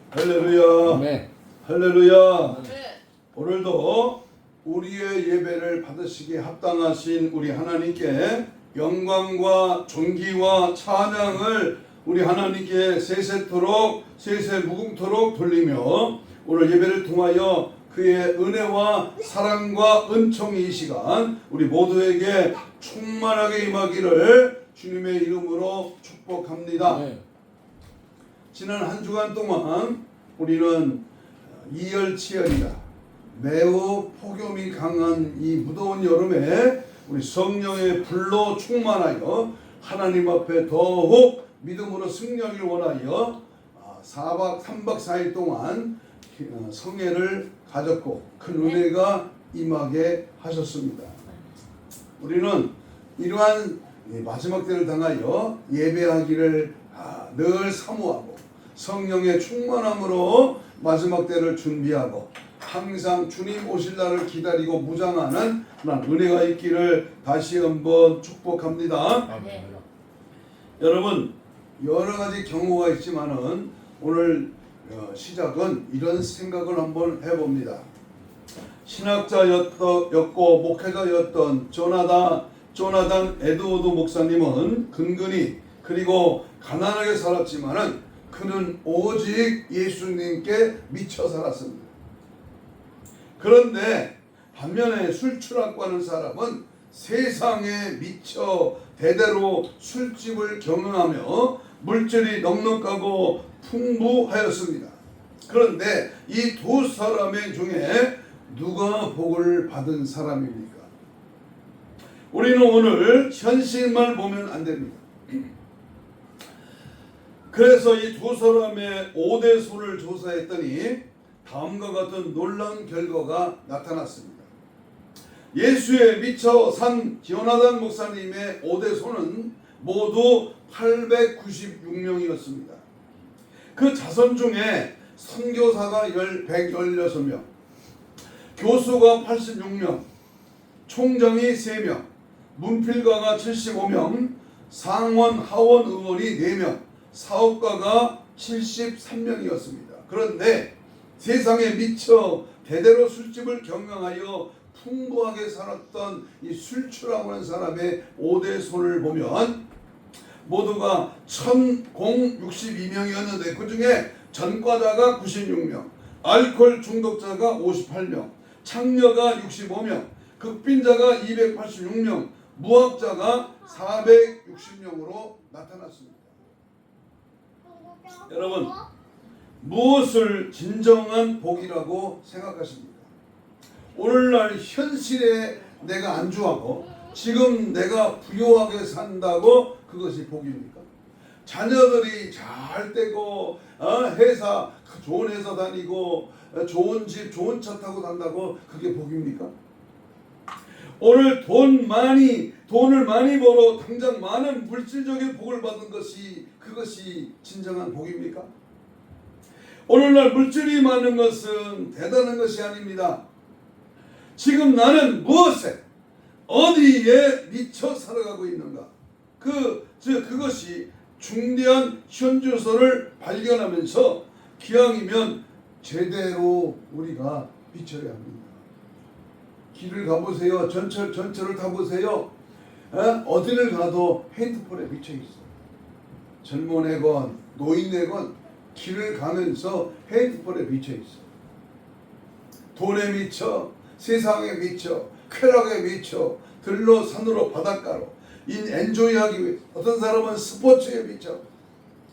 할렐루야. 아멘. 할렐루야. 네. 오늘도 우리의 예배를 받으시기에 합당하신 우리 하나님께 영광과 존귀와 찬양을 우리 하나님께 세세토록 세세무궁토록 돌리며 오늘 예배를 통하여 그의 은혜와 사랑과 은총이 이 시간 우리 모두에게 충만하게 임하기를 주님의 이름으로 축복합니다. 네. 지난 한 주간 동안 우리는 이열치열이다. 매우 폭염이 강한 이 무더운 여름에 우리 성령의 불로 충만하여 하나님 앞에 더욱 믿음으로 승리하길 원하여 3박 4일 동안 성회를 가졌고 큰 은혜가 임하게 하셨습니다. 우리는 이러한 마지막 때를 당하여 예배하기를 늘 사모하고 성령의 충만함으로 마지막 때를 준비하고 항상 주님 오실 날을 기다리고 무장하는 그런 은혜가 있기를 다시 한번 축복합니다. 네. 여러분 여러 가지 경우가 있지만은 오늘 시작은 이런 생각을 한번 해봅니다. 신학자였고 목회자였던 조나단 에드워드 목사님은 근근히 그리고 가난하게 살았지만은 그는 오직 예수님께 미쳐 살았습니다. 그런데 반면에 술추락과는 사람은 세상에 미쳐 대대로 술집을 경영하며 물질이 넉넉하고 풍부하였습니다. 그런데 이 두 사람의 중에 누가 복을 받은 사람입니까? 우리는 오늘 현실만 보면 안 됩니다. 그래서 이 두 사람의 5대소를 조사했더니 다음과 같은 놀라운 결과가 나타났습니다. 예수에 미쳐 산 조나단 목사님의 5대소는 모두 896명이었습니다. 그 자손 중에 선교사가 116명, 교수가 86명, 총장이 3명, 문필가가 75명, 상원 하원 의원이 4명, 사업가가 73명이었습니다. 그런데 세상에 미쳐 대대로 술집을 경영하여 풍부하게 살았던 이 술추라고 하는 사람의 5대손을 보면 모두가 1062명이었는데 그 중에 전과자가 96명, 알코올 중독자가 58명, 창녀가 65명, 극빈자가 286명, 무학자가 460명으로 나타났습니다. 여러분 무엇을 진정한 복이라고 생각하십니까? 오늘날 현실에 내가 안주하고 지금 내가 부유하게 산다고 그것이 복입니까? 자녀들이 잘 되고 회사 좋은 회사 다니고 좋은 집 좋은 차 타고 산다고 그게 복입니까? 오늘 돈을 많이 벌어 당장 많은 물질적인 복을 받은 것이 그것이 진정한 복입니까? 오늘날 물질이 많은 것은 대단한 것이 아닙니다. 지금 나는 무엇에 어디에 미쳐 살아가고 있는가? 그것이 중대한 현주소를 발견하면서 기왕이면 제대로 우리가 비춰야 합니다. 길을 가보세요. 전철을 타보세요. 어디를 가도 핸드폰에 비쳐 있어. 젊은 애건 노인 애건 길을 가면서 핸드폰에 비쳐 있어. 돈에 미쳐, 세상에 미쳐, 쾌락에 미쳐, 들로 산으로 바닷가로 엔조이하기 위해 어떤 사람은 스포츠에 미쳐,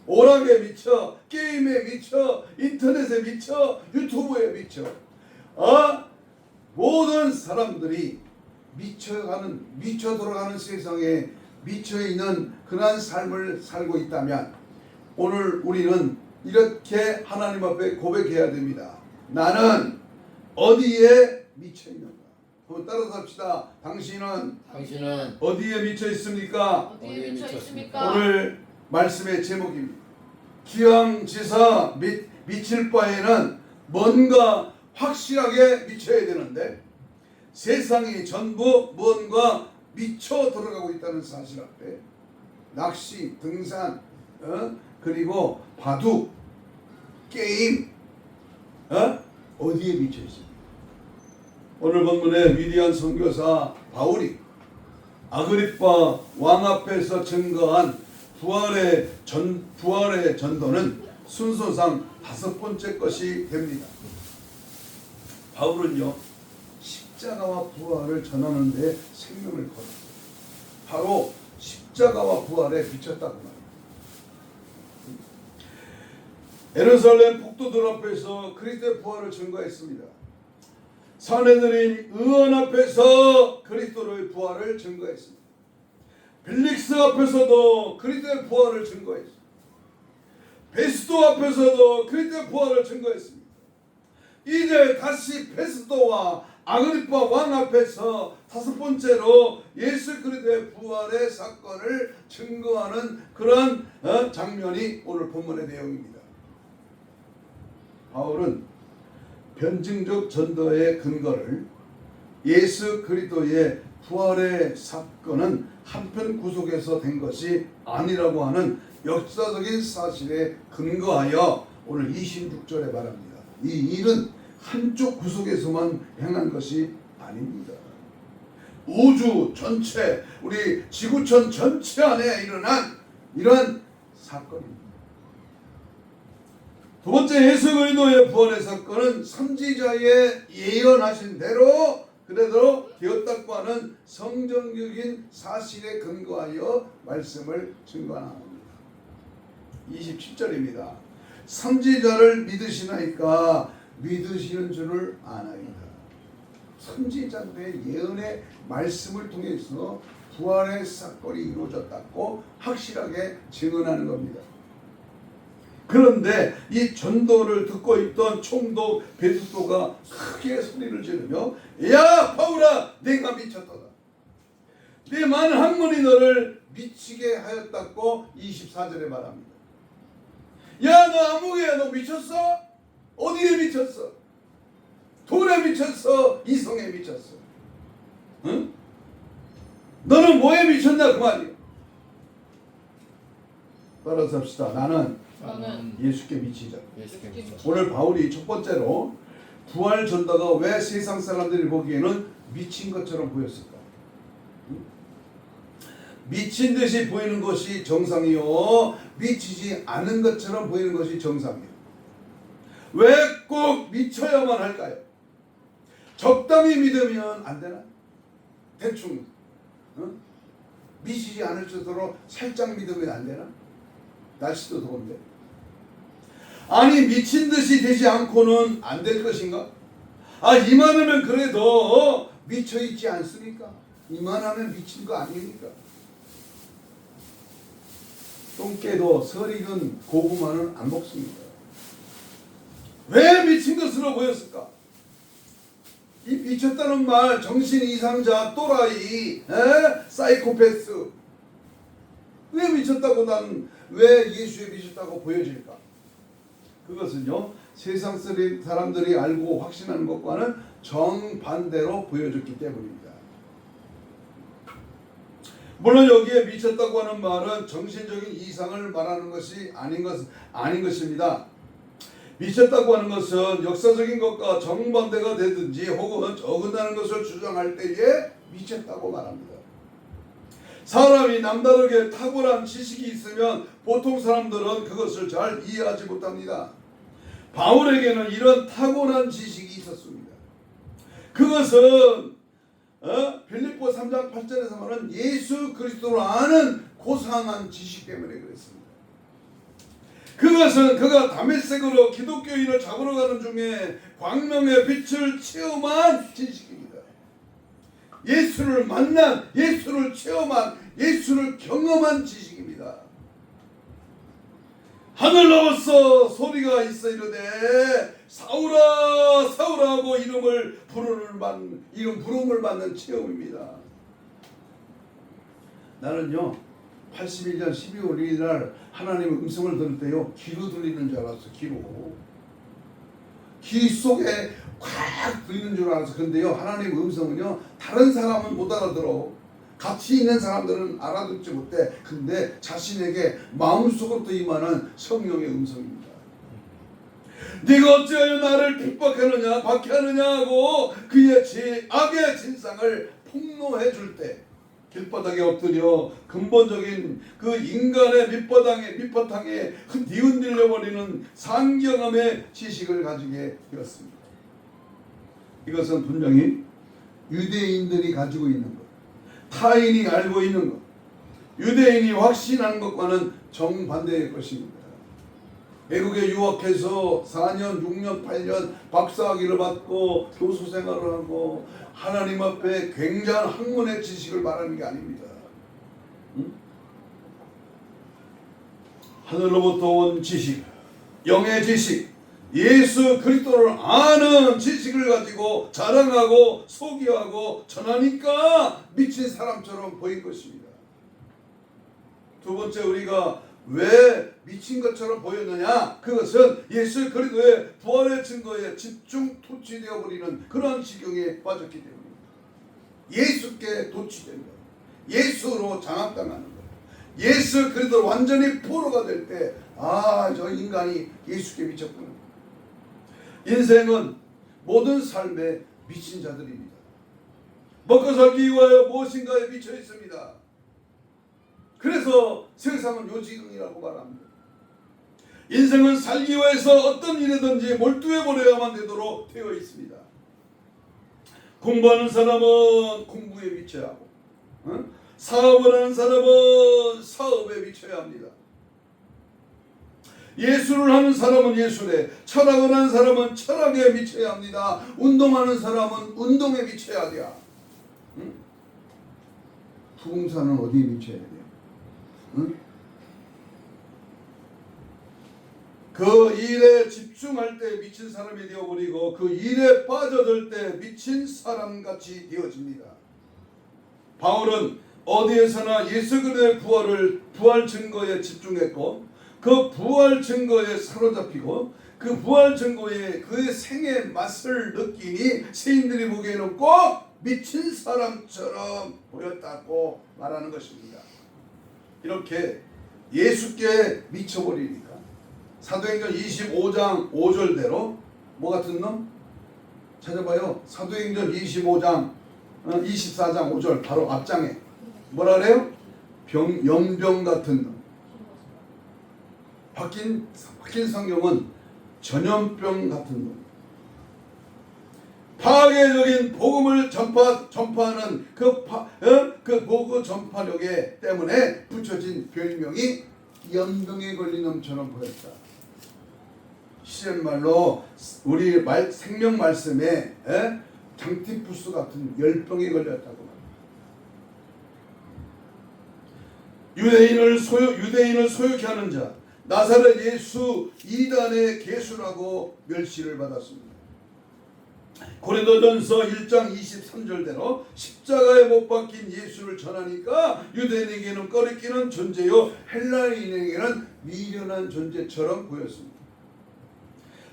오락에 미쳐, 게임에 미쳐, 인터넷에 미쳐, 유튜브에 미쳐. 모든 사람들이 미쳐 돌아가는 세상에 미쳐 있는 그러한 삶을 살고 있다면 오늘 우리는 이렇게 하나님 앞에 고백해야 됩니다. 나는 어디에 미쳐 있는가? 한번 따라서 합시다. 당신은 어디에 미쳐 있습니까? 어디에 미쳐 있습니까? 오늘 말씀의 제목입니다. 기왕지사 미칠 바에는 뭔가 확실하게 미쳐야 되는데 세상이 전부 뭔가 미쳐 들어가고 있다는 사실 앞에 낚시, 등산, 그리고 바둑, 게임, 어디에 미쳐 있습니까? 오늘 본문의 위대한 선교사 바울이 아그리파 왕 앞에서 증거한 부활의 전도는 순서상 5번째 것이 됩니다. 바울은요, 십자가와 부활을 전하는 데 생명을 걸었어요. 바로 십자가와 부활에 비쳤다고 말합니다. 예루살렘 폭도들 앞에서 그리스도의 부활을 증거했습니다. 산헤드린 의원 앞에서 그리스도의 부활을 증거했습니다. 벨릭스 앞에서도 그리스도의 부활을 증거했습니다. 베스도 앞에서도 그리스도의 부활을 증거했습니다. 이제 다시 베스도와 아그리파 왕 앞에서 5번째로 예수 그리스도의 부활의 사건을 증거하는 그런 장면이 오늘 본문의 내용입니다. 바울은 변증적 전도의 근거를 예수 그리스도의 부활의 사건은 한편 구속에서 된 것이 아니라고 하는 역사적인 사실에 근거하여 오늘 26절에 말합니다. 이 일은 한쪽 구속에서만 행한 것이 아닙니다. 우주 전체, 우리 지구촌 전체 안에 일어난 이러한 사건입니다. 두 번째, 예수 그리스도의 부활의 사건은 선지자의 예언하신 대로 그대로 되었다고 하는 성경적인 사실에 근거하여 말씀을 증거합니다. 27절입니다. 선지자를 믿으시나이까 믿으시는 줄을 아나이다. 선지자들의 예언의 말씀을 통해서 부활의 사건이 이루어졌다고 확실하게 증언하는 겁니다. 그런데 이 전도를 듣고 있던 총독 베스도가 크게 소리를 지르며, 야 바울아, 내가 미쳤도다. 내 많은 학문이 너를 미치게 하였다고 24절에 말합니다. 야, 너 아무개야, 너 미쳤어? 어디에 미쳤어? 돈에 미쳤어? 이성에 미쳤어? 응? 너는 뭐에 미쳤냐 그 말이야. 따라서 합시다. 나는 예수께 미치자. 오늘 바울이 첫 번째로 부활 전도가 왜 세상 사람들이 보기에는 미친 것처럼 보였을까? 미친 듯이 보이는 것이 정상이요, 미치지 않은 것처럼 보이는 것이 정상이요. 왜 꼭 미쳐야만 할까요? 적당히 믿으면 안 되나? 대충 미치지 않을 정도로 살짝 믿으면 안 되나? 날씨도 더운데. 아니, 미친 듯이 되지 않고는 안 될 것인가? 이만하면 그래도 미쳐 있지 않습니까? 이만하면 미친 거 아닙니까? 똥개도 설익은 고구마는 안 먹습니다. 왜 미친 것으로 보였을까? 이 미쳤다는 말, 정신 이상자, 또라이, 사이코패스. 왜 미쳤다고, 난 왜 예수에 미쳤다고 보여질까? 그것은요, 세상 사람들이 알고 확신하는 것과는 정반대로 보여줬기 때문입니다. 물론 여기에 미쳤다고 하는 말은 정신적인 이상을 말하는 것이 아닌 것입니다. 미쳤다고 하는 것은 역사적인 것과 정반대가 되든지 혹은 어긋나는 것을 주장할 때에 미쳤다고 말합니다. 사람이 남다르게 탁월한 지식이 있으면 보통 사람들은 그것을 잘 이해하지 못합니다. 바울에게는 이런 탁월한 지식이 있었습니다. 그것은 빌립보 3장 8절에서 말하는 예수 그리스도를 아는 고상한 지식 때문에 그랬습니다. 그것은 그가 다메섹으로 기독교인을 잡으러 가는 중에 광명의 빛을 체험한 지식입니다. 예수를 만난, 예수를 체험한, 예수를 경험한 지식입니다. 하늘로부터 소리가 있어 이르되 사울아 사울아 하고 이름 부름을 받는 체험입니다. 나는요 81년 12월 1일 날 하나님의 음성을 들을 때요 귀로 들리는 줄 알았어. 귀 속에 꽉 들리는 줄 알았어. 근데요 하나님의 음성은요 다른 사람은 못 알아들어. 같이 있는 사람들은 알아듣지 못해. 근데 자신에게 마음속으로부터 임하는 성령의 음성입니다. 네가 어찌하여 나를 핍박하느냐 박해하느냐 하고 그의 악의 진상을 폭로해 줄 때 길바닥에 엎드려 근본적인 그 인간의 밑바탕에 뒤흔들려 버리는 상경함의 지식을 가지게 되었습니다. 이것은 분명히 유대인들이 가지고 있는 것, 타인이 알고 있는 것, 유대인이 확신한 것과는 정반대의 것입니다. 외국에 유학해서 4년, 6년, 8년 박사학위를 받고 교수 생활을 하고 하나님 앞에 굉장한 학문의 지식을 말하는 게 아닙니다. 하늘로부터 온 지식, 영의 지식, 예수 그리스도를 아는 지식을 가지고 자랑하고 소개하고 전하니까 미친 사람처럼 보인 것입니다. 두 번째, 우리가 왜 미친 것처럼 보였느냐? 그것은 예수 그리스도의 부활의 증거에 집중 도취되어 버리는 그러한 지경에 빠졌기 때문입니다. 예수께 도취된 것, 예수로 장악당하는 것, 예수 그리스도 완전히 포로가 될 때 저 인간이 예수께 미쳤구나. 인생은 모든 삶에 미친 자들입니다. 먹고 살기 위하여 무엇인가에 미쳐 있습니다. 그래서 세상은 요지경이라고 말합니다. 인생은 살기 위해서 어떤 일이든지 몰두해 버려야만 되도록 되어 있습니다. 공부하는 사람은 공부에 미쳐야 하고, 사업을 하는 사람은 사업에 미쳐야 합니다. 예술을 하는 사람은 예술에, 철학을 하는 사람은 철학에 미쳐야 합니다. 운동하는 사람은 운동에 미쳐야 돼요. 부흥사는 어디에 미쳐야 돼요? 그 일에 집중할 때 미친 사람이 되어버리고 그 일에 빠져들 때 미친 사람같이 되어집니다. 바울은 어디에서나 예수 그리스도의 부활 증거에 집중했고 그 부활 증거에 사로잡히고 그 부활 증거에 그의 생의 맛을 느끼니 세인들이 보기에는 꼭 미친 사람처럼 보였다고 말하는 것입니다. 이렇게 예수께 미쳐버리니까 사도행전 25장 5절대로 뭐 같은 놈? 찾아봐요. 사도행전 25장 24장 5절 바로 앞장에 뭐라 그래요? 연병 같은 놈. 바뀐 성경은 전염병 같은 놈. 파괴적인 복음을 전파하는 그 복음 전파력에 때문에 붙여진 별명이 연병에 걸린 놈처럼 보였다. 시옛말로 우리 생명 말씀에 장티푸스 같은 열병에 걸렸다고 말합니다. 유대인을 소유케 하는 자 나사렛 예수 이단의 계수라고 멸시를 받았습니다. 고린도전서 1장 23절대로 십자가에 못 박힌 예수를 전하니까 유대인에게는 꺼리끼는 존재요 헬라인에게는 미련한 존재처럼 보였습니다.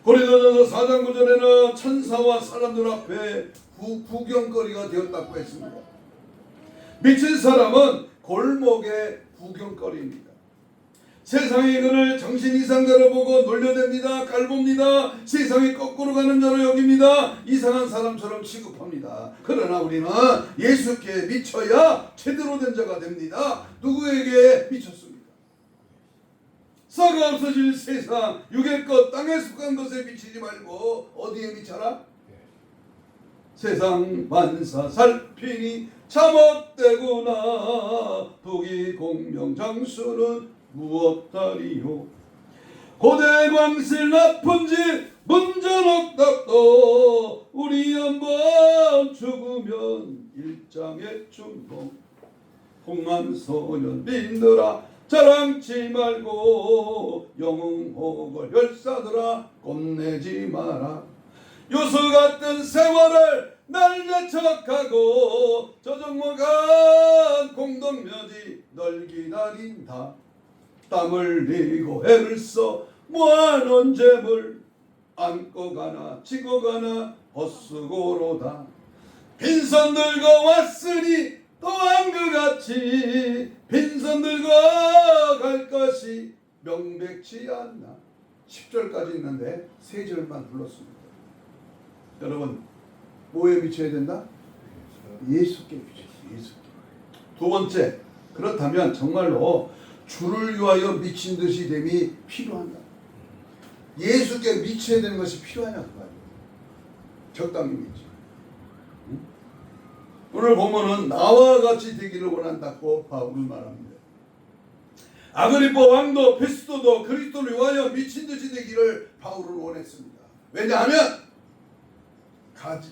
고린도전서 4장 9절에는 천사와 사람들 앞에 구경거리가 되었다고 했습니다. 미친 사람은 골목의 구경거리입니다. 세상의 그를 정신 이상자로 보고 놀려댑니다. 깔봅니다. 세상이 거꾸로 가는 자로 여깁니다. 이상한 사람처럼 취급합니다. 그러나 우리는 예수께 미쳐야 제대로 된 자가 됩니다. 누구에게 미쳤습니까? 썩어 없어질 세상, 육의 것, 땅에 속한 것에 미치지 말고 어디에 미쳐라? 세상 만사 살피니 참헛되구나. 북이 공명장수는 무엇다리요. 고대 광실 나쁜 짓 문전옥답도 우리 한번 죽으면 일장의 중동. 홍안소년 빈들아 자랑치 말고 영웅호걸 열사들아 꼰내지 마라. 요수 같은 세월을 날개척하고 저정모간 공동묘지 널 기다린다. 땀을 흘리고 애를 써 모아놓은 재물 안고 가나 지고 가나 헛수고로다. 빈손 들고 왔으니 또한 그같이 빈손 들고 갈 것이 명백치 않나. 10절까지 있는데 3절만 불렀습니다. 여러분 뭐에 미쳐야 된다? 예수께 미쳐야 돼. 예수께. 두 번째, 그렇다면 정말로 주를 위하여 미친 듯이 됨이 필요한가? 예수께 미쳐야 되는 것이 필요하냐 그 말이에요. 적당히 미치. 응? 오늘 보면은 나와 같이 되기를 원한다고 바울은 말합니다. 아그리파 왕도 페스토도 그리스도를 위하여 미친 듯이 되기를 바울은 원했습니다. 왜냐하면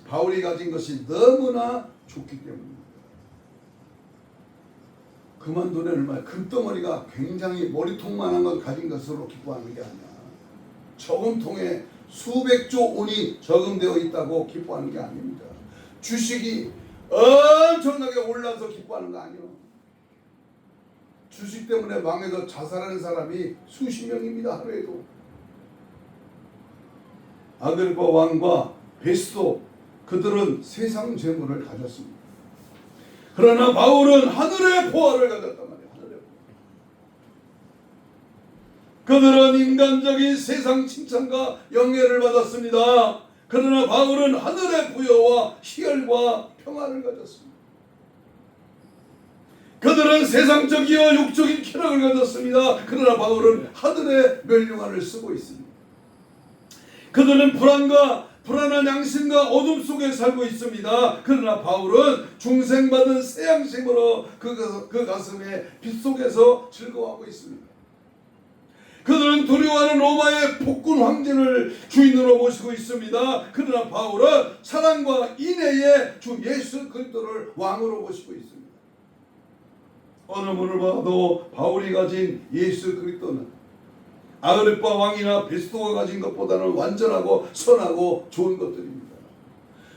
바울이 가진 것이 너무나 좋기 때문입니다. 그만둔에 얼마나 금덩어리가 굉장히 머리통만한 걸 가진 것으로 기뻐하는 게 아니야. 저금통에 수백조 원이 저금되어 있다고 기뻐하는 게 아닙니다. 주식이 엄청나게 올라서 기뻐하는 거 아니에요. 주식 때문에 망해서 자살하는 사람이 수십 명입니다. 하루에도. 아그리파 왕과 베스도 그들은 세상 재물을 가졌습니다. 그러나 바울은 하늘의 보화를 가졌단 말이에요. 하늘의 보화. 그들은 인간적인 세상 칭찬과 영예를 받았습니다. 그러나 바울은 하늘의 부여와 희열과 평안을 가졌습니다. 그들은 세상적이요 육적인 쾌락을 가졌습니다. 그러나 바울은 하늘의 멸류관을 쓰고 있습니다. 그들은 불안한 양심과 어둠 속에 살고 있습니다. 그러나 바울은 중생받은 새 양심으로 그 가슴에 빛 속에서 즐거워하고 있습니다. 그들은 두려워하는 로마의 폭군 황제를 주인으로 모시고 있습니다. 그러나 바울은 사랑과 인애의 주 예수 그리스도를 왕으로 모시고 있습니다. 어느 분을 봐도 바울이 가진 예수 그리스도는 아그리파 왕이나 베스도가 가진 것보다는 완전하고 선하고 좋은 것들입니다.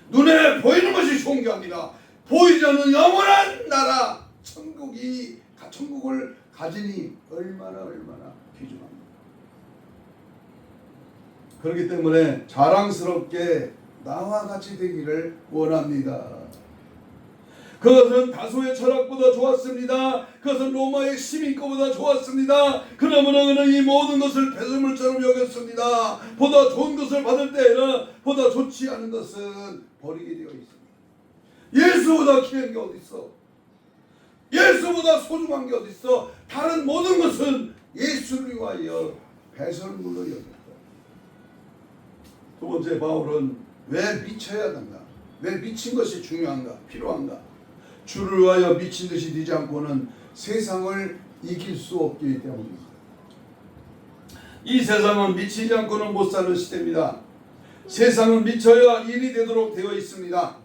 눈에 보이는 것이 좋은 게 아니라 보이지 않는 영원한 나라 천국을 가지니 얼마나 귀중합니다. 그렇기 때문에 자랑스럽게 나와 같이 되기를 원합니다. 그것은 다소의 철학보다 좋았습니다. 그것은 로마의 시민권보다 좋았습니다. 그러므로 그는 이 모든 것을 배설물처럼 여겼습니다. 보다 좋은 것을 받을 때에는 보다 좋지 않은 것은 버리게 되어 있습니다. 예수보다 귀한 게 어디 있어? 예수보다 소중한 게 어디 있어? 다른 모든 것은 예수를 위하여 배설물로 여겼다. 두 번째, 바울은 왜 미쳐야 하는가? 왜 미친 것이 중요한가? 필요한가? 주를 위하여 미친 듯이 되지 않고는 세상을 이길 수 없기 때문입니다. 이 세상은 미치지 않고는 못 사는 시대입니다. 세상은 미쳐야 일이 되도록 되어 있습니다.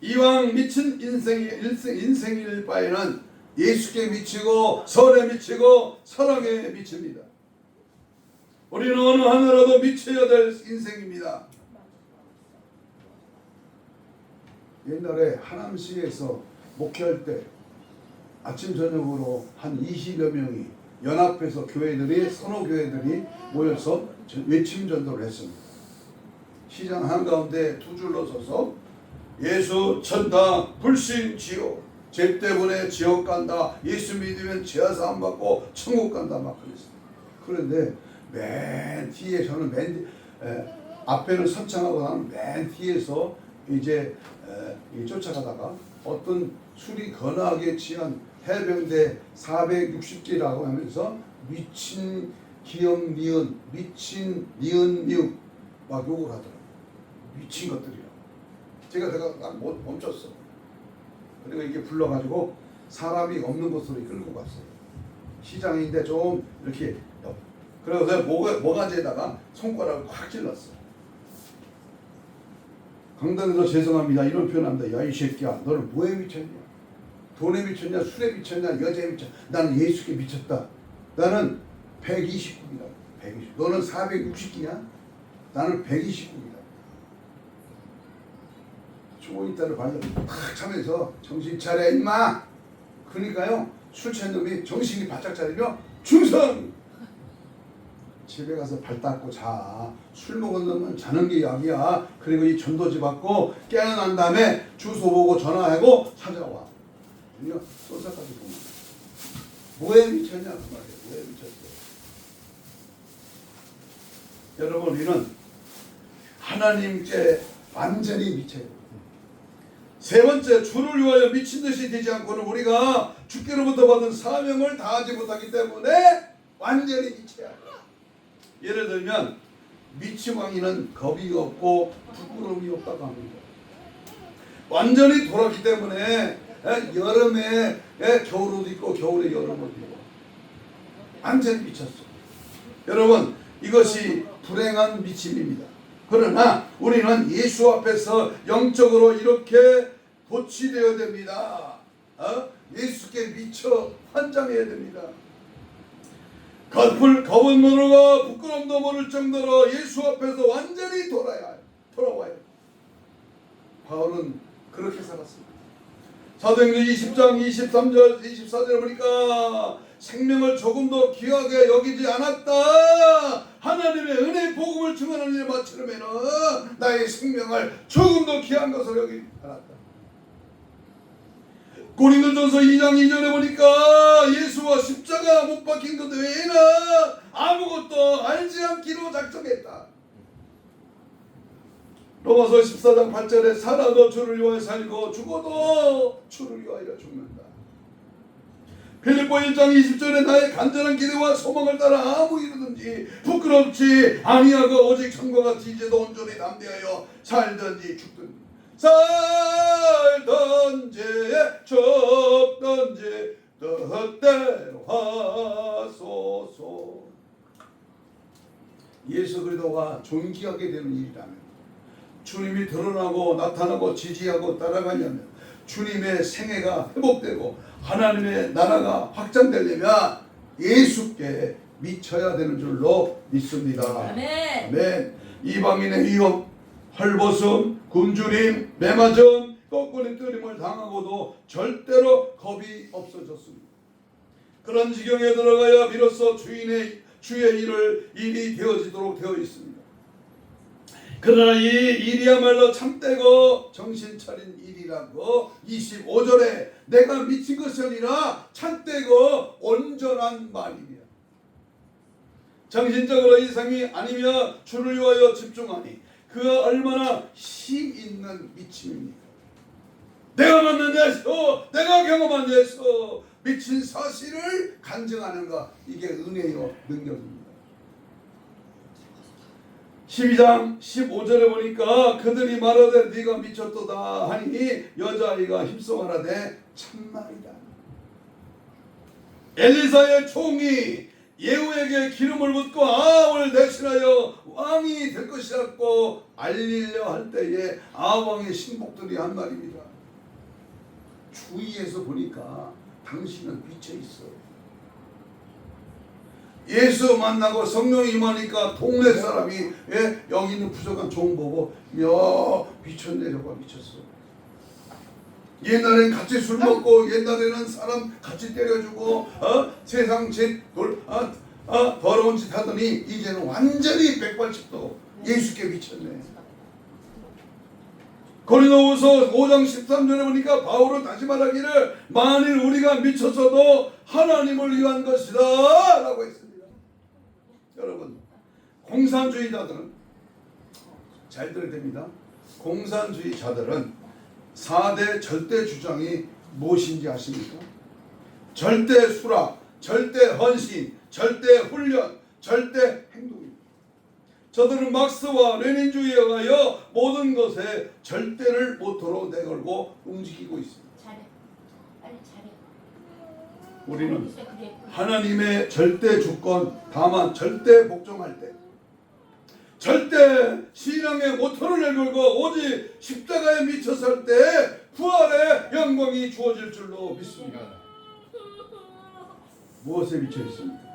이왕 미친 인생일 바에는 예수께 미치고 선에 미치고 사랑에 미칩니다. 우리는 어느 하나라도 미쳐야 될 인생입니다. 옛날에 하남시에서 목회할 때 아침 저녁으로 한 20여 명이 연합해서 선호교회들이 모여서 외침 전도를 했습니다. 시장 한가운데 두 줄로 서서 예수 천당 불신지옥 죄 때문에 지옥 간다, 예수 믿으면 죄사함 받고 천국 간다 막 그랬어요. 그런데 맨 뒤에 저는 앞에는 선창하고 나면 맨 뒤에서 이제 쫓아가다가 어떤 술이 거나하게 취한 해병대 460기라고 하면서 미친 기억 니은 미친 니은 미흡 막 욕을 하더라고요. 미친 것들이요. 제가 멈췄어. 그리고 이게 불러가지고 사람이 없는 곳으로 끌고 갔어요. 시장인데 좀 이렇게 그래서 모가지에다가 손가락을 콱 찔렀어요. 강단에서 죄송합니다 이런 표현합니다. 야 이 새끼야, 너는 뭐에 미쳤냐? 돈에 미쳤냐? 술에 미쳤냐? 여자에 미쳤냐? 나는 예수께 미쳤다. 나는 129기다. 120. 너는 460기냐? 나는 129기다. 초보이따를 발로 탁 차면서 정신 차려 임마. 그러니까요 술 취한 놈이 정신이 바짝 차리며 충성. 집에 가서 발 닦고 자. 술 먹은 놈은 자는 게 약이야. 그리고 이 전도지 받고 깨어난 다음에 주소 보고 전화하고 찾아와. 그러니까 소사까지 보면 뭐에 미쳤냐 그 말이에요. 뭐에 미쳤어. 여러분, 우리는 하나님께 완전히 미쳐요. 세 번째, 주를 위하여 미친 듯이 되지 않고는 우리가 주께로부터 받은 사명을 다하지 못하기 때문에 완전히 미쳐야 해요. 예를 들면 미치광이는 겁이 없고 부끄러움이 없다고 합니다. 완전히 돌았기 때문에 여름에 겨울옷 입고 겨울에 여름옷 입고 완전히 미쳤어. 여러분, 이것이 불행한 미침입니다. 그러나 우리는 예수 앞에서 영적으로 이렇게 도취되어야 됩니다. 예수께 미쳐 환장해야 됩니다. 겁은 모르고 부끄럼도 모를 정도로 예수 앞에서 완전히 돌아와요. 바울은 그렇게 살았습니다. 사도행전 20장 23절 24절에 보니까 생명을 조금도 귀하게 여기지 않았다. 하나님의 은혜의 복음을 증언하는 일에 마치려면 나의 생명을 조금도 귀한 것으로 여기지 않았다. 고린도전서 2장 2절에 보니까 예수와 십자가 못 박힌 것 외에는 아무것도 알지 않기로 작정했다. 로마서 14장 8절에 살아도 주를 위하여 살고 죽어도 주를 위하여 죽는다. 빌립보 1장 20절에 나의 간절한 기대와 소망을 따라 아무 일이든지 부끄럽지 아니하고 오직 천과 같이 이제도 온전히 담대하여 살든지 죽든지 살든지 죽든지 뜻대로 하소서. 예수 그리스도가 존귀하게 되는 일이라면, 주님이 드러나고 나타나고 지지하고 따라가려면, 주님의 생애가 회복되고 하나님의 나라가 확장되려면 예수께 미쳐야 되는 줄로 믿습니다. 아멘. 아멘. 이방인의 위협, 헐벗음, 굶주림, 매맞음, 거꾸린 뜨림을 당하고도 절대로 겁이 없어졌습니다. 그런 지경에 들어가야 비로소 주의 일이 되어지도록 되어 있습니다. 그러나 이 일이야말로 참되고 정신 차린 일이라고 25절에 내가 미친 것이 아니라 참되고 온전한 말이며 정신적으로 이상이 아니며 주를 위하여 집중하니 그가 얼마나 힘 있는 미침입니까? 내가 만난 예수, 내가 경험한 예수, 미친 사실을 간증하는가, 이게 은혜요 능력입니다. 12장 15절에 보니까 그들이 말하되 네가 미쳤도다 하니 여자아이가 힘써 말하되 참말이다. 엘리사의 총이 예후에게 기름을 붓고 아합을 대신하여 왕이 될 것이라고 알리려 할 때에 아합 왕의 신복들이 한 말입니다. 주위에서 보니까 당신은 미쳐 있어. 예수 만나고 성령이 임하니까 동네 사람이 여기 있는 부족한 종 보고 야 미쳤네, 저거 미쳤어. 옛날엔 같이 술 먹고 옛날에는 사람 같이 때려주고 세상 더러운 짓 하더니 이제는 완전히 180도 예수께 미쳤네. 고린도후서 5장 13절에 보니까 바울은 다시 말하기를 만일 우리가 미쳤어도 하나님을 위한 것이다 라고 했습니다. 여러분, 공산주의자들은 잘 들어야 됩니다. 공산주의자들은 4대 절대 주장이 무엇인지 아십니까? 절대 수락, 절대 헌신, 절대 훈련, 절대 행동입니다. 저들은 막스와 레닌주의에 의하여 모든 것에 절대를 모토로 내걸고 움직이고 있습니다. 빨리 잘해. 우리는 하나님의 절대 주권, 다만 절대 복종할 때, 절대 신앙의 모토를 내걸고 오직 십자가에 미쳐 살 때 부활의 영광이 주어질 줄로 믿습니다. 무엇에 미쳐 있습니까?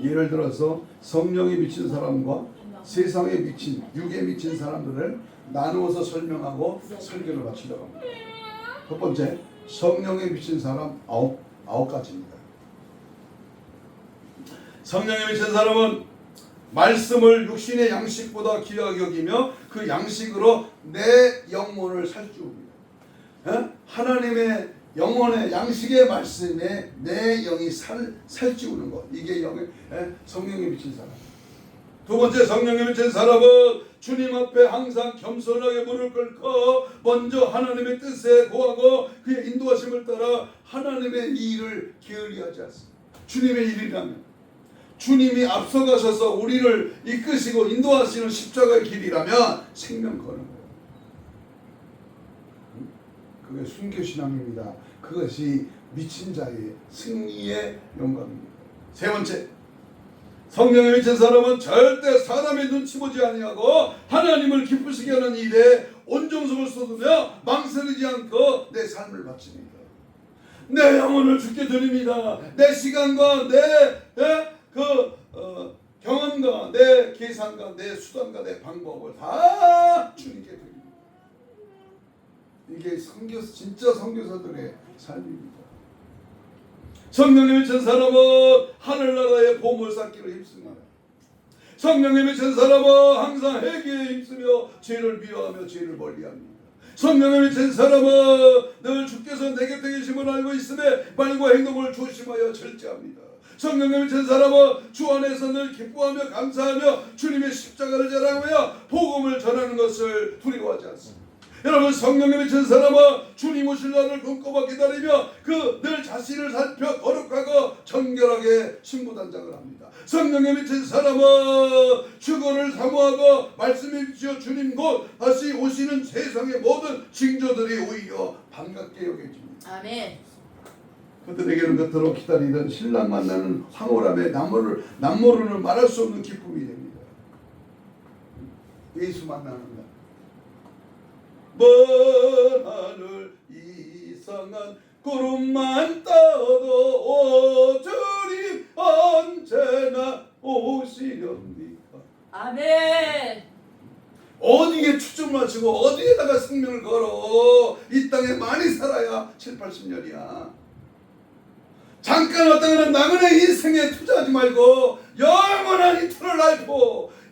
예를 들어서 성령에 미친 사람과 세상에 미친, 육에 미친 사람들을 나누어서 설명하고 설교를 마치려고 합니다. 첫 번째, 성령에 미친 사람 아홉 가지입니다. 성령에 미친 사람은 말씀을 육신의 양식보다 귀하게 여기며 그 양식으로 내 영혼을 살찌웁니다. 하나님의 영혼의 양식의 말씀에 내 영이 살찌우는 것, 이게 성령에 미친 사람. 두 번째, 성령에 미친 사람은 주님 앞에 항상 겸손하게 무릎 꿇고 먼저 하나님의 뜻에 구하고 그의 인도하심을 따라 하나님의 일을 게을리하지 않습니다. 주님의 일이라면, 주님이 앞서가셔서 우리를 이끄시고 인도하시는 십자가의 길이라면 생명 거는 거예요. 그게 순교신앙입니다. 그것이 미친 자의 승리의 영광입니다. 세 번째, 성령에 미친 사람은 절대 사람의 눈치 보지 아니하고 하나님을 기쁘시게 하는 일에 온정성을 쏟으며 망설이지 않고 내 삶을 바칩니다. 내 영혼을 주께 드립니다. 내 시간과 내 경험과 내 계산과 내 수단과 내 방법을 다 주님께 드립니다. 이게 진짜 선교사들의 삶입니다. 성령에 미친 사람은 하늘나라의 보물 쌓기로 힘씁니다. 성령에 미친 사람은 항상 회개에 힘쓰며 죄를 미워하며 죄를 멀리합니다. 성령에 미친 사람은 늘 주께서 내 곁에 계심을 알고 있음에 말과 행동을 조심하여 절제합니다. 성령에 미친 사람은 주 안에서 늘 기뻐하며 감사하며 주님의 십자가를 자랑하며 복음을 전하는 것을 두려워하지 않습니다. 여러분, 성령에 미친 사람은 주님 오실 날을 꿈꿔봐 기다리며 그 늘 자신을 살펴 거룩하고 정결하게 신부단장을 합니다. 성령에 미친 사람은 주거를 사모하고 말씀해 주시어 주님 곧 다시 오시는 세상의 모든 징조들이 오히려 반갑게 여겨집니다. 아멘. 그들에게는 그토록 기다리던 신랑 만나는 황홀함에 남모르는 말할 수 없는 기쁨이 됩니다. 예수 만나는 날. 먼 하늘 이상한 구름만 떠도 주님 언제나 오시렵니까? 아멘. 어디에 초점을 맞추고 어디에다가 생명을 걸어 이 땅에 많이 살아야 7, 80년이야. 잠깐 왔다가는 나그네 인생에 투자하지 말고 영원한 이터널 라이프,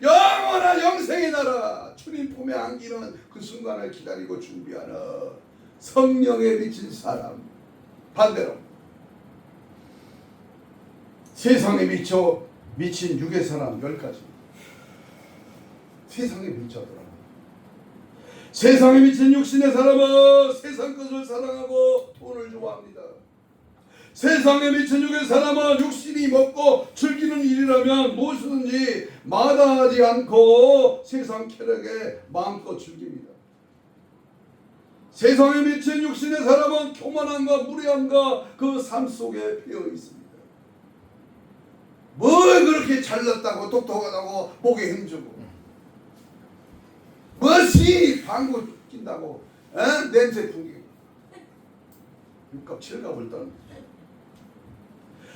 영원한 영생의 나라 주님 품에 안기는 그 순간을 기다리고 준비하는 성령에 미친 사람. 반대로 세상에 미친 육의 사람 10가지. 세상에 미쳐더라. 세상에 미친 육신의 사람은 세상 것을 사랑하고 돈을 좋아합니다. 세상에 미친 육의 사람은 육신이 먹고 즐기는 일이라면 무엇이든지 마다하지 않고 세상 쾌락에 마음껏 즐깁니다. 세상에 미친 육신의 사람은 교만함과 무례함과 그 삶 속에 배어 있습니다. 뭘 그렇게 잘났다고 똑똑하다고 목에 힘주고 무엇이 방구 낀다고 냄새 풍기고 육갑 칠갑을 떠는.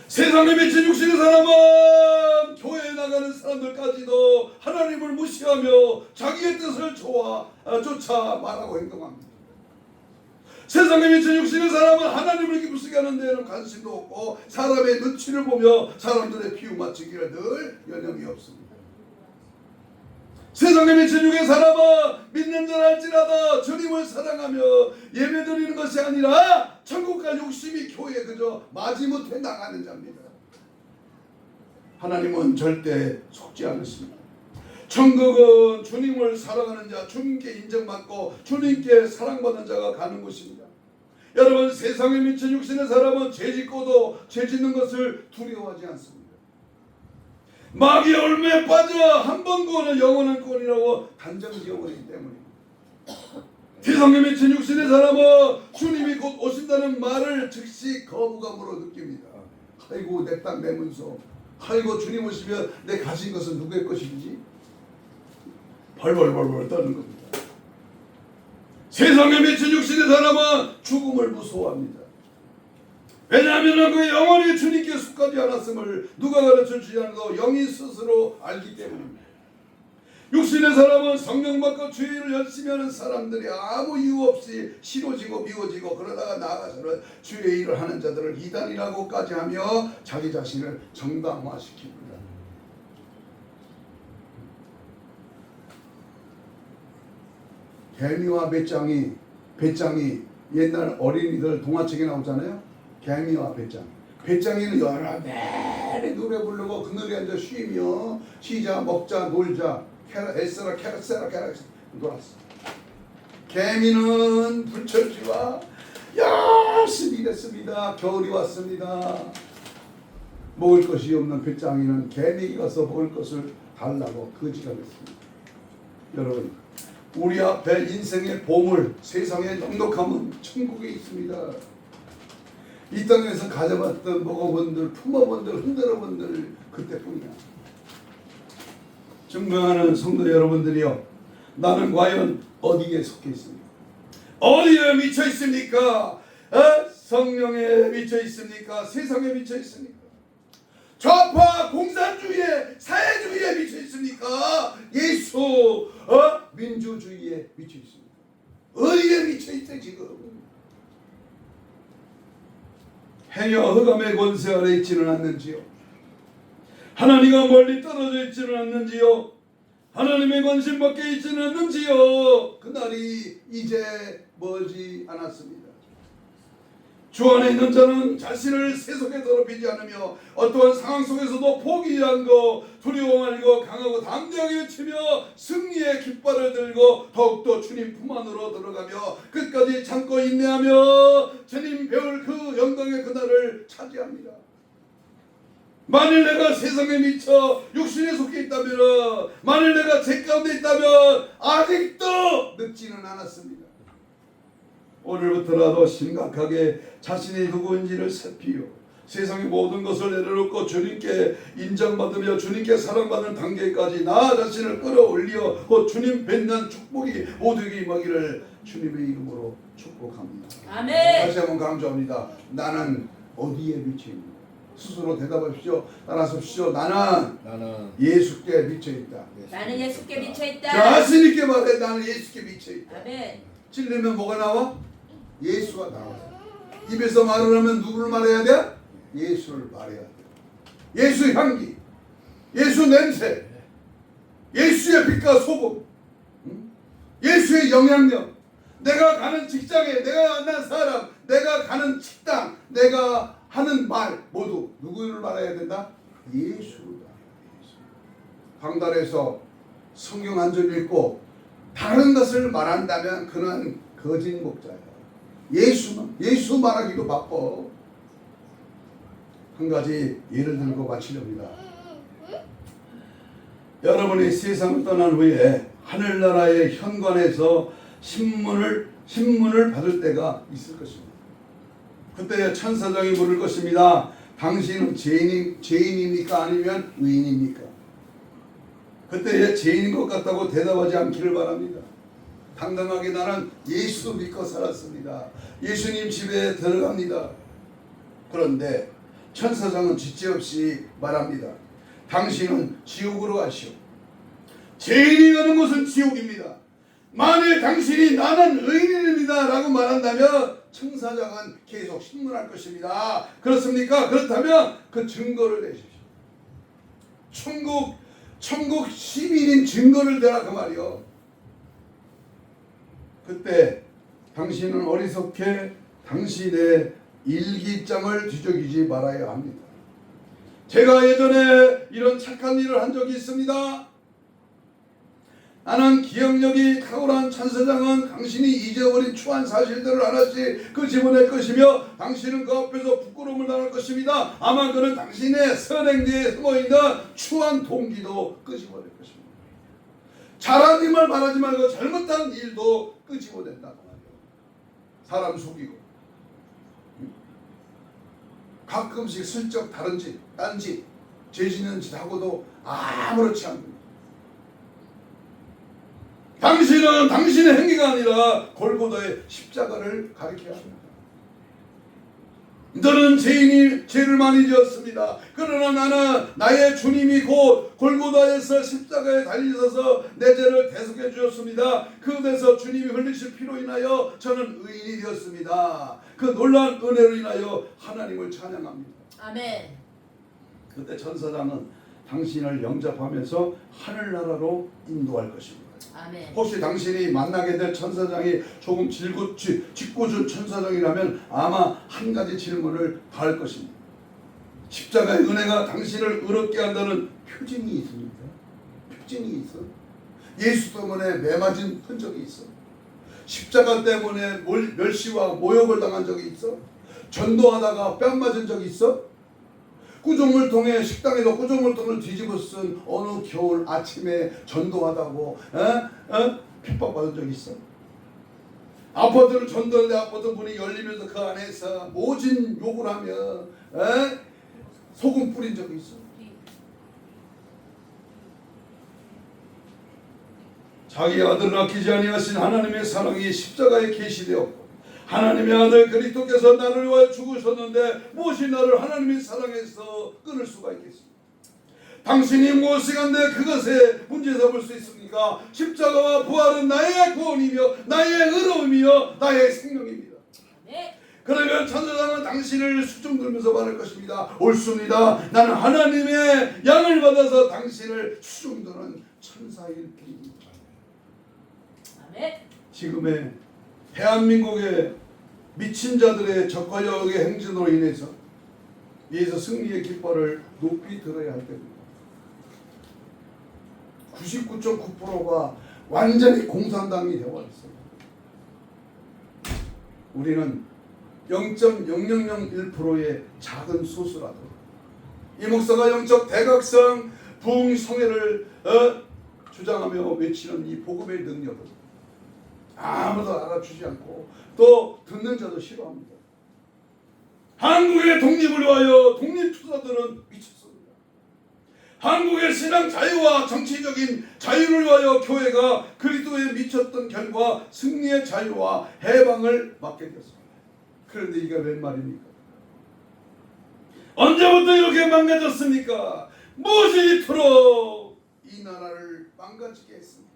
세상에 미친 육신의 사람은 교회에 나가는 사람들까지도 하나님을 무시하며 자기의 뜻을 쫓아 말하고 행동합니다. 세상에 미친 육신의 사람은 하나님을 기쁘시게 하는 데에는 관심도 없고 사람의 눈치를 보며 사람들의 비유 맞추기를 늘 여념이 없습니다. 세상에 미친 육의 사람은 믿는 줄 알지라도 주님을 사랑하며 예배드리는 것이 아니라 천국 갈 욕심이 교회에 그저 마지못해 나가는 자입니다. 하나님은 절대 속지 않으십니다. 천국은 주님을 사랑하는 자, 주님께 인정받고 주님께 사랑받는 자가 가는 곳입니다. 여러분, 세상에 미친 육신의 사람은 죄짓고도 죄짓는 것을 두려워하지 않습니다. 마귀의 올무에 빠져 한 번 구원은 영원한 구원이라고 단정지어버리기 때문입니다. 세상에 미친 육신의 사람은 주님이 곧 오신다는 말을 즉시 거부감으로 느낍니다. 아이고 내 땅 내 문서, 아이고 주님 오시면 내 가진 것은 누구의 것인지 벌벌벌벌 떠는 겁니다. 세상에 미친 육신의 사람은 죽음을 무서워합니다. 왜냐하면 그 영혼이 주님께 속하지 않았음을 누가 가르쳐주지 않아도 영이 스스로 알기 때문입니다. 육신의 사람은 성령 받고 주의를 열심히 하는 사람들이 아무 이유 없이 싫어지고 미워지고 그러다가 나아가서는 주의 일을 하는 자들을 이단이라고까지 하며 자기 자신을 정당화시킵니다. 개미와 배짱이 옛날 어린이들 동화책에 나오잖아요. 개미와 배짱. 배짱이는 여러 내내 노래 부르고 그늘에 앉아 쉬며 쉬자 먹자 놀자 에스라 캐라세라 놀았어. 개미는 불철주와 열심히 일했습니다. 겨울이 왔습니다. 먹을 것이 없는 배짱이는 개미가 가서 먹을 것을 달라고 거지감했습니다. 여러분, 우리 앞에 인생의 보물, 세상의 넉넉함은 천국에 있습니다. 이 땅에서 가져봤던 먹어본들, 품어본들, 흔들어본들 그때뿐이야. 증명하는 성도 여러분들이여, 나는 과연 어디에 속해 있습니까? 어디에 미쳐 있습니까? 성령에 미쳐 있습니까? 세상에 미쳐 있습니까? 좌파 공산주의에 사회주의에 미쳐 있습니까? 예수 민주주의에 미쳐 있습니까? 어디에 미쳐 있대 지금? 행여 흑암의 권세 아래 있지는 않는지요? 하나님과 멀리 떨어져 있지는 않는지요? 하나님의 관심 밖에 있지는 않는지요? 그날이 이제 멀지 않았습니다. 주 안에 있는 자는 자신을 세속에 더럽히지 않으며 어떠한 상황 속에서도 포기한 거 두려워 말고 강하고 담대하게 외치며 승리의 깃발을 들고 더욱더 주님 품 안으로 들어가며 끝까지 참고 인내하며 주님 배울 그 영광의 그날을 차지합니다. 만일 내가 세상에 미쳐 육신에 속해 있다면, 만일 내가 죄 가운데 있다면 아직도 늦지는 않았습니다. 오늘부터라도 심각하게 자신이 누구인지를 살피며 세상의 모든 것을 내려놓고 주님께 인정받으며 주님께 사랑받는 단계까지 나 자신을 끌어올려 주님 뵙는 축복이 모두에게 임하기를 주님의 이름으로 축복합니다. 아멘. 다시 한번 강조합니다. 나는 어디에 미쳐 있는가? 스스로 대답하십시오. 따라하십시오. 나는 예수께 미쳐 있다. 나는 예수께 미쳐 있다. 자신 있게 말해. 나는 예수께 미쳐 있다. 아멘. 찔리면 뭐가 나와? 예수가 나와. 입에서 말을 하면 누구를 말해야 돼? 예수를 말해야 돼. 예수 향기, 예수 냄새, 예수의 빛과 소금, 예수의 영향력. 내가 가는 직장에, 내가 만난 사람, 내가 가는 식당, 내가 하는 말 모두 누구를 말해야 된다? 예수를 말해야 돼. 강단에서 성경 한 절 읽고 다른 것을 말한다면 그는 거짓 목자야. 예수 말하기도 바빠. 한 가지 예를 들고 마치렵니다. 여러분이 세상을 떠난 후에 하늘나라의 현관에서 신문을 받을 때가 있을 것입니다. 그때 천사장이 물을 것입니다. 당신은 죄인입니까? 아니면 의인입니까? 그때 죄인인 것 같다고 대답하지 않기를 바랍니다. 당당하게 나는 예수 믿고 살았습니다. 예수님 집에 들어갑니다. 그런데 천사장은 쥐지없이 말합니다. 당신은 지옥으로 가시오. 죄인이 가는 곳은 지옥입니다. 만일 당신이 나는 의인입니다 라고 말한다면 천사장은 계속 신문할 것입니다. 그렇습니까? 그렇다면 그 증거를 내십시오. 천국 시민인 증거를 대라 그 말이요. 그때 당신은 어리석게 당신의 일기장을 뒤적이지 말아야 합니다. 제가 예전에 이런 착한 일을 한 적이 있습니다. 나는 기억력이 탁월한 천사장은 당신이 잊어버린 추한 사실들을 하나씩 그 집어낼 것이며 당신은 그 앞에서 부끄러움을 당할 것입니다. 아마 그는 당신의 선행 뒤에 숨어있는 추한 동기도 끄집어낼 것입니다. 잘한 일만 말하지 말고 잘못한 일도 끄집어낸다고 말이에요. 사람 속이고 가끔씩 슬쩍 다른 짓, 딴 짓, 죄 짓는 짓 하고도 아무렇지 않습니다. 당신은 당신의 행위가 아니라 골고다의 십자가를 가리켜야 합니다. 너는 죄를 많이 지었습니다. 그러나 나는 나의 주님이 곧 골고다에서 십자가에 달리셔서 내 죄를 대속해 주셨습니다. 그 데서 주님이 흘리신 피로 인하여 저는 의인이 되었습니다. 그 놀라운 은혜로 인하여 하나님을 찬양합니다. 아멘. 그때 천사장은 당신을 영접하면서 하늘나라로 인도할 것입니다. 아멘. 혹시 당신이 만나게 될 천사장이 조금 짓궂은 천사장이라면 아마 한 가지 질문을 다 할 것입니다. 십자가의 은혜가 당신을 의롭게 한다는 표징이 있습니다. 표징이 있어. 예수 때문에 매맞은 흔적이 있어. 십자가 때문에 멸시와 모욕을 당한 적이 있어. 전도하다가 뺨 맞은 적이 있어. 구조물통에 식당에서 구조물통을 뒤집어 쓴 어느 겨울 아침에 전도하다고 핍박받은 적이 있어. 아파트를 전도하는데 아파트 문이 열리면서 그 안에서 모진 욕을 하며 소금 뿌린 적이 있어. 자기 아들을 아끼지 아니하신 하나님의 사랑이 십자가에 계시되었고 하나님의 아들 그리스도께서 나를 위하여 죽으셨는데 무엇이 나를 하나님의 사랑에서 끊을 수가 있겠습니까? 당신이 무엇이 간데 그것에 문제 삼을 수 있습니까? 십자가와 부활은 나의 구원이며 나의 의로움이며 나의 생명입니다. 네. 그러면 천사장은 당신을 수중들면서 말할 것입니다. 옳습니다. 나는 하나님의 양을 받아서 당신을 수중드는 천사일 뿐입니다. 아멘. 지금의 대한민국의 미친 자들의 적과역의 행진으로 인해서 이에서 승리의 깃발을 높이 들어야 할 때입니다. 99.9%가 완전히 공산당이 되어버렸어요. 우리는 0.0001%의 작은 소수라도 이 목사가 영적 대각성 부흥성회를 주장하며 외치는 이 복음의 능력을 아무도 알아주지 않고 또 듣는 자도 싫어합니다. 한국의 독립을 위하여 독립투사들은 미쳤습니다. 한국의 신앙 자유와 정치적인 자유를 위하여 교회가 그리스도에 미쳤던 결과 승리의 자유와 해방을 맡게 되었습니다. 그런데 이게 웬 말입니까? 언제부터 이렇게 망가졌습니까? 무엇이 이토록 이 나라를 망가지게 했습니까?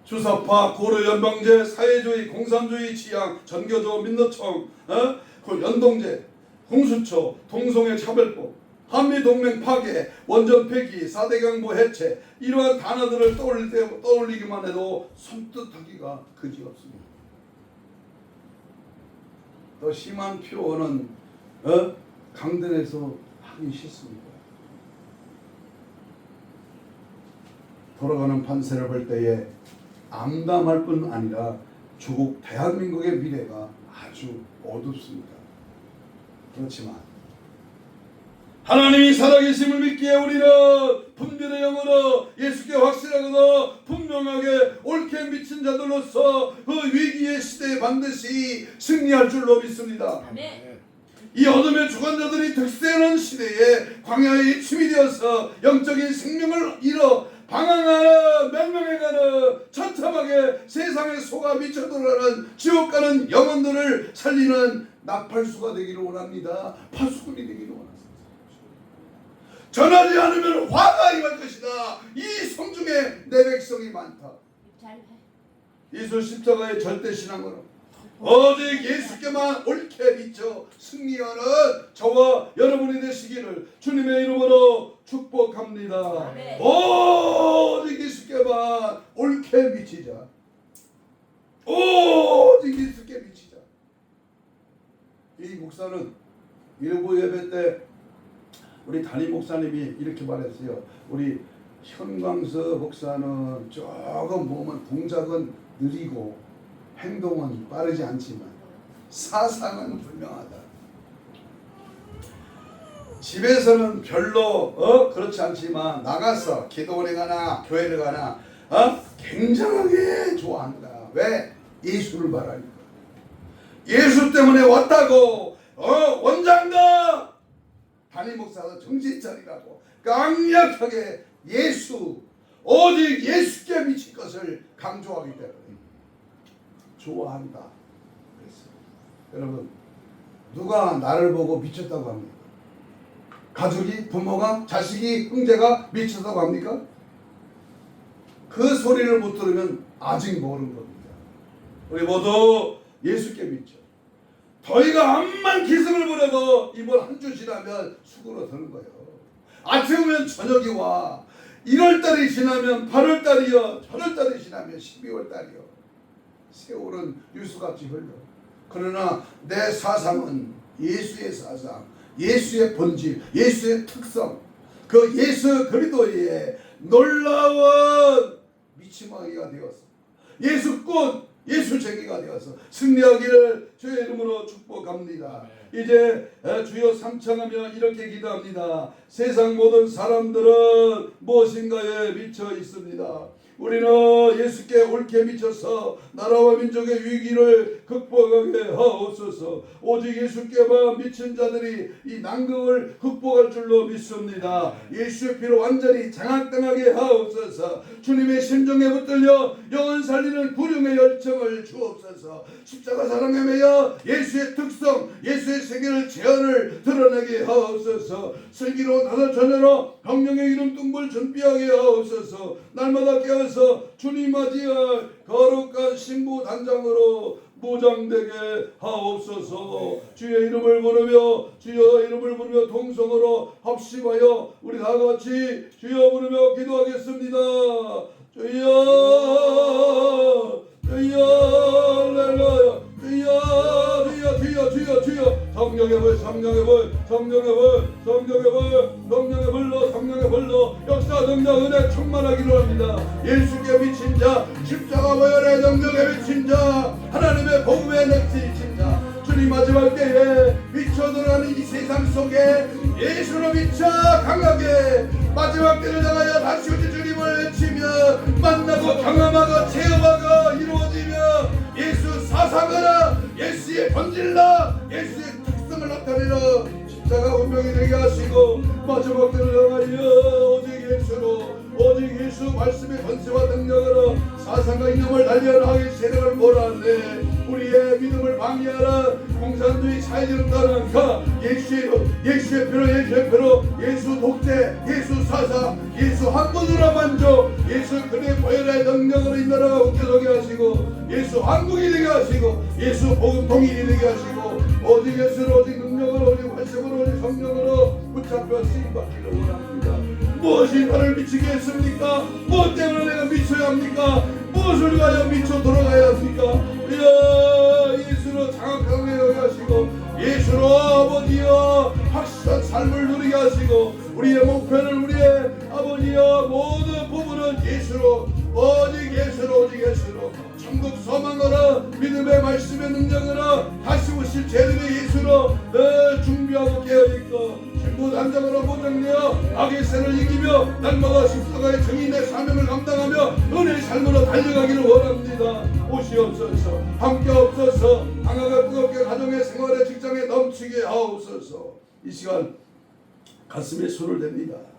주사파, 고려연방제, 사회주의, 공산주의 지향, 전교조, 민노총, 그 연동제, 홍수처, 동성애 차별법, 한미동맹 파괴, 원전 폐기, 4대 강보 해체 이러한 단어들을 떠올리기만 해도 손뜻하기가 그지없습니다. 더 심한 표현은 강단에서 하기 싫습니다. 돌아가는 판세를 볼 때에 암담할 뿐 아니라 조국 대한민국의 미래가 아주 어둡습니다. 그렇지만 하나님이 살아계심을 믿기에 우리는 분별의 영으로 예수께 확실하고도 분명하게 옳게 미친 자들로서 그 위기의 시대에 반드시 승리할 줄로 믿습니다. 아멘. 이 어둠의 주관자들이 득세하는 시대에 광야에 입침이 되어서 영적인 생명을 잃어 방황하는 멸망해가는 처참하게 세상에 속아 미쳐들어가는 지옥 가는 영혼들을 살리는 나팔수가 되기를 원합니다. 파수꾼이 되기를 원합니다. 전하지 않으면 화가 임할 것이다. 이 성중에 내 백성이 많다. 예수 십자가의 절대 신앙으로 오직 예수께만 옳게 비춰 승리하는 저와 여러분이 되시기를 주님의 이름으로 축복합니다. 아멘. 오직 예수께만 옳게 비치자. 오직 예수께 비치자. 이 목사는 일부 예배 때 우리 담임 목사님이 이렇게 말했어요. 우리 현광서 목사는 조금 보면 동작은 느리고 행동은 빠르지 않지만 사상은 분명하다. 집에서는 별로 그렇지 않지만 나가서 기도원에 가나 교회를 가나 굉장하게 좋아한다. 왜? 예수를 말하니까. 예수 때문에 왔다고 원장다. 담임 목사도 정신 차리라고 강력하게 예수 오직 예수께 미칠 것을 강조하기 때문에 좋아한다. 그랬어요. 여러분 누가 나를 보고 미쳤다고 합니까? 가족이, 부모가, 자식이, 형제가 미쳤다고 합니까? 그 소리를 못 들으면 아직 모르는 겁니다. 우리 모두 예수께 미쳐. 저희가 암만 기승을 부려도 이번 한 주 지나면 수그러드는 거예요. 아침이면 저녁이 와. 1월달이 지나면 8월달이요. 8월달이 지나면 12월달이요. 세월은 유수같이 흘러. 그러나 내 사상은 예수의 사상, 예수의 본질, 예수의 특성, 그 예수 그리스도의 놀라운 미치마귀가 되었어. 예수꾼, 예수쟁이가 되어서 승리하기를 주의 이름으로 축복합니다. 이제 주여 삼창하며 이렇게 기도합니다. 세상 모든 사람들은 무엇인가에 미쳐 있습니다. 우리는 예수께 옳게 미쳐서 나라와 민족의 위기를 극복하게 하옵소서. 오직 예수께만 미친 자들이 이 난국을 극복할 줄로 믿습니다. 예수의 피로 완전히 장악당하게 하옵소서. 주님의 심정에 붙들려 영원 살리는 구름의 열정을 주옵소서. 십자가 사랑에 매여 예수의 특성, 예수의 세계를 재현을 드러내게 하옵소서. 슬기로운 다섯 처녀로 성령의 이름 뚱불 준비하게 하옵소서. 날마다 깨어서 주님 맞이할 거룩한 신부 단장으로 무장되게 하옵소서. 주의 이름을 부르며 주여 이름을 부르며 동성으로 합심하여 우리 다같이 주여 부르며 기도하겠습니다. 주여 주여 할렐루야 주여 성령의 불 성령의 불 성령의 불 성령의 불 성령의 불로 성령의 불로 역사 능력 은혜 충만하기로 합니다. 예수께 미친 자 십자가 보혈의 능력에 미친 자 하나님의 복음에 미친 자 주님 마지막 때에 미쳐 들어가는 이 세상 속에 예수로 미쳐 강하게 마지막 때를 향하여 다시 오실 주님을 외치며 만나고 경험하고 체험하고 이루어지며 예수 사상하라 예수의 본질라 예수의 특성을 나타내라 십자가 운명이 되게 하시고 마지막 때를 향하여 오직 예수로 오직 예수 말씀의 권세와 능력으로 사상과 이념을 달려나가기 세력을 몰아내 우리의 믿음을 방해하라 공산주의 사회주의 따라가 예수의 표로 예수 독재 예수 사상 예수 한 분으로 만족 예수 그의 보혈의 능력으로 이 나라가 웃겨서게 하시고 예수 한국이 되게 하시고 예수 복음 통일이 되게 하시고 오직 예수로 오직 능력으로 오직 말씀으로 오직 성령으로 붙잡혀 쓰임받기를 원합니다. 무엇이 나를 미치게 했습니까? 무엇 때문에 내가 미쳐야 합니까? 무엇을 위하여 미쳐 돌아가야 합니까? 예수로 장악하게 하시고 예수로 아버지여 확실한 삶을 누리게 하시고 우리의 목표는 우리의 아버지여 모든 부분은 예수로 오직 예수로 오직 예수로 천국 소망으로 믿음의 말씀의 능력으로 다시 오실 제림의 예수로 준비하고 깨어있고 신부 단장으로 보장되어 악의 세를 이기며 날마다 십자가의 정인의 사명을 감당하며 은혜의 삶으로 달려가기를 원합니다. 오시옵소서 함께 없어서 강하게 뜨겁게 가정의 생활에 직장에 넘치게 하옵소서. 이 시간 가슴에 손을 댑니다.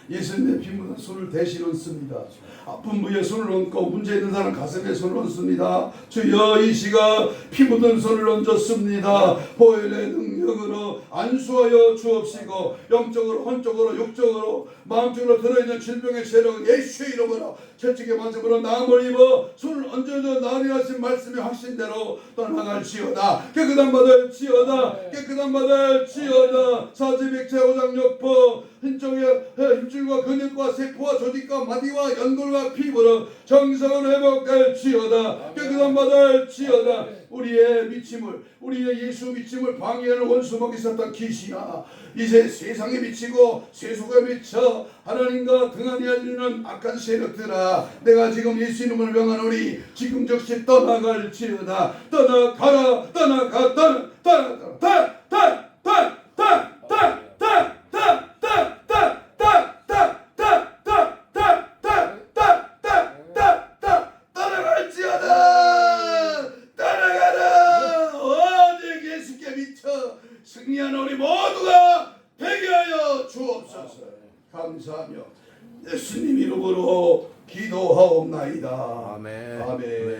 예수님의 피 묻은 손을 대신 얹습니다. 아픈 부위에 손을 얹고 문제 있는 사람 가슴에 손을 얹습니다. 주여 이 시간 피 묻은 손을 얹었습니다. 보혈의 능력으로 안수하여 주옵시고 영적으로 혼적으로 육적으로 마음적으로 들어있는 질병의 세력은 예수의 이름으로 채찍에 맞음으로 나음을 입어 손을 얹어줘 나으리 하신 말씀의 확신대로 떠나갈지어다. 깨끗한 받을 지어다. 깨끗한 받을 지어다. 사지백체 오장육포 흰쪽의 힘줄과 근육과 세포와 조직과 마디와 연골과 피부로 정성을 회복될지어다. 깨끗한 받을지어다. 우리의 미침을 우리의 예수 미침을 방해하는 원수 먹이 샀던 귀신아 이제 세상에 미치고 세속에 미쳐 하나님과 등한히 알리는 악한 세력들아 내가 지금 예수 이름으로 명하노니 지금 즉시 떠나갈지어다. 떠나가라 떠나가 승리하는 우리 모두가 되게 하여 주옵소서. 감사하며 예수님 이름으로 기도하옵나이다. 아멘. 아멘.